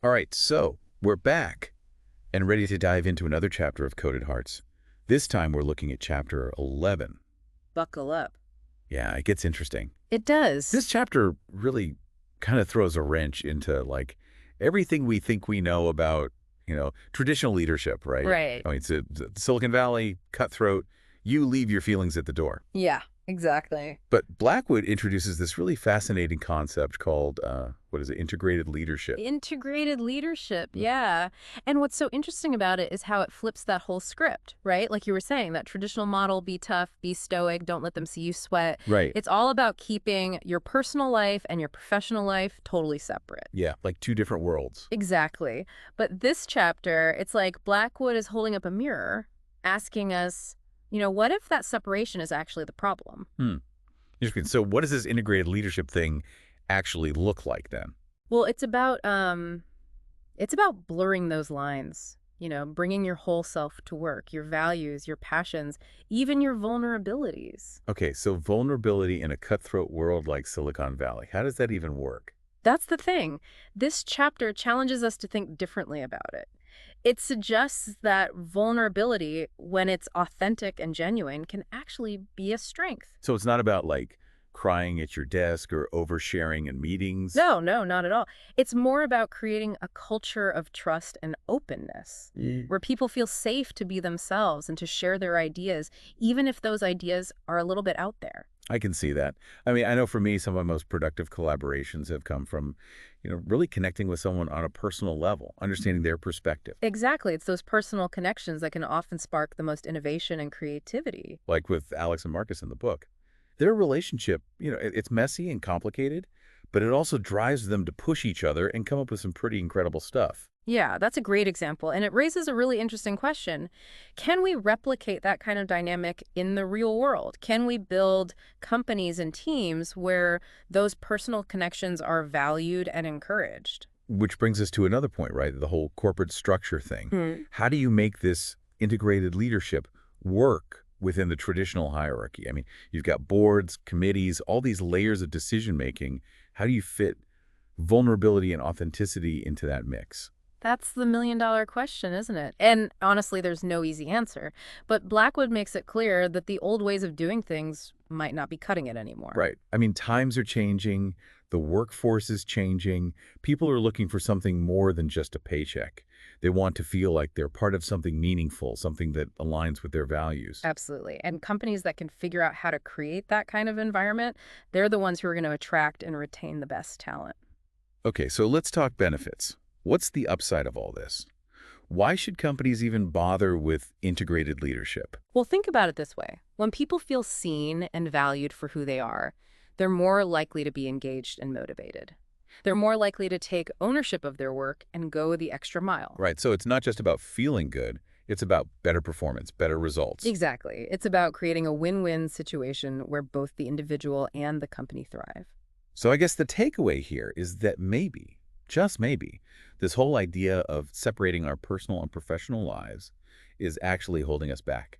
All right, so we're back and ready to dive into another chapter of Coded Hearts. This time we're looking at chapter 11. Buckle up. Yeah, it gets interesting. It does. This chapter really kind of throws a wrench into like everything we think we know about, traditional leadership, right? Right. I mean, it's Silicon Valley, cutthroat, you leave your feelings at the door. Yeah, exactly. But Blackwood introduces this really fascinating concept called, what is it, integrated leadership. Integrated leadership, Mm. yeah. And what's so interesting about it is how it flips that whole script, right? Like you were saying, that traditional model, be tough, be stoic, don't let them see you sweat. Right. It's all about keeping your personal life and your professional life totally separate. Yeah, like two different worlds. Exactly. But this chapter, it's like Blackwood is holding up a mirror, asking us, what if that separation is actually the problem? Interesting. So what does this integrated leadership thing actually look like then? Well, it's about blurring those lines, bringing your whole self to work, your values, your passions, even your vulnerabilities. Okay, so vulnerability in a cutthroat world like Silicon Valley, how does that even work? That's the thing. This chapter challenges us to think differently about it. It suggests that vulnerability, when it's authentic and genuine, can actually be a strength. So it's not about like crying at your desk or oversharing in meetings. No, no, not at all. It's more about creating a culture of trust and openness, where people feel safe to be themselves and to share their ideas, even if those ideas are a little bit out there. I can see that. I mean, I know for me, some of my most productive collaborations have come from, really connecting with someone on a personal level, understanding their perspective. Exactly. It's those personal connections that can often spark the most innovation and creativity. Like with Alex and Marcus in the book. Their relationship, it's messy and complicated, but it also drives them to push each other and come up with some pretty incredible stuff. Yeah, that's a great example. And it raises a really interesting question. Can we replicate that kind of dynamic in the real world? Can we build companies and teams where those personal connections are valued and encouraged? Which brings us to another point, right? The whole corporate structure thing. Hmm. How do you make this integrated leadership work within the traditional hierarchy? I mean, you've got boards, committees, all these layers of decision making. How do you fit vulnerability and authenticity into that mix? That's the million-dollar question, isn't it? And honestly, there's no easy answer. But Blackwood makes it clear that the old ways of doing things might not be cutting it anymore. Right. I mean, times are changing. The workforce is changing. People are looking for something more than just a paycheck. They want to feel like they're part of something meaningful, something that aligns with their values. Absolutely. And companies that can figure out how to create that kind of environment, they're the ones who are going to attract and retain the best talent. Okay, so let's talk benefits. What's the upside of all this? Why should companies even bother with integrated leadership? Well, think about it this way. When people feel seen and valued for who they are, they're more likely to be engaged and motivated. They're more likely to take ownership of their work and go the extra mile. Right, so it's not just about feeling good, it's about better performance, better results. Exactly. It's about creating a win-win situation where both the individual and the company thrive. So I guess the takeaway here is that maybe, just maybe, this whole idea of separating our personal and professional lives is actually holding us back.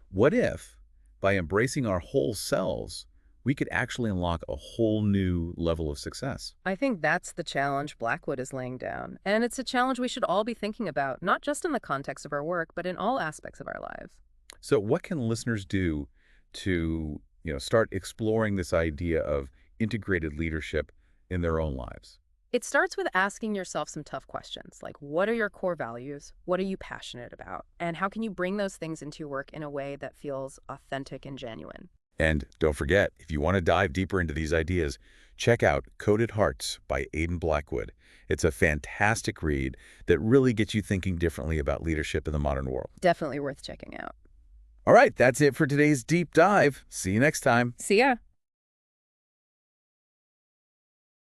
What if, by embracing our whole selves, we could actually unlock a whole new level of success? I think that's the challenge Blackwood is laying down. And it's a challenge we should all be thinking about, not just in the context of our work, but in all aspects of our lives. So what can listeners do to, start exploring this idea of integrated leadership in their own lives? It starts with asking yourself some tough questions, like what are your core values? What are you passionate about? And how can you bring those things into your work in a way that feels authentic and genuine? And don't forget, if you want to dive deeper into these ideas, check out Coded Hearts by Aiden Blackwood. It's a fantastic read that really gets you thinking differently about leadership in the modern world. Definitely worth checking out. All right, that's it for today's deep dive. See you next time. See ya.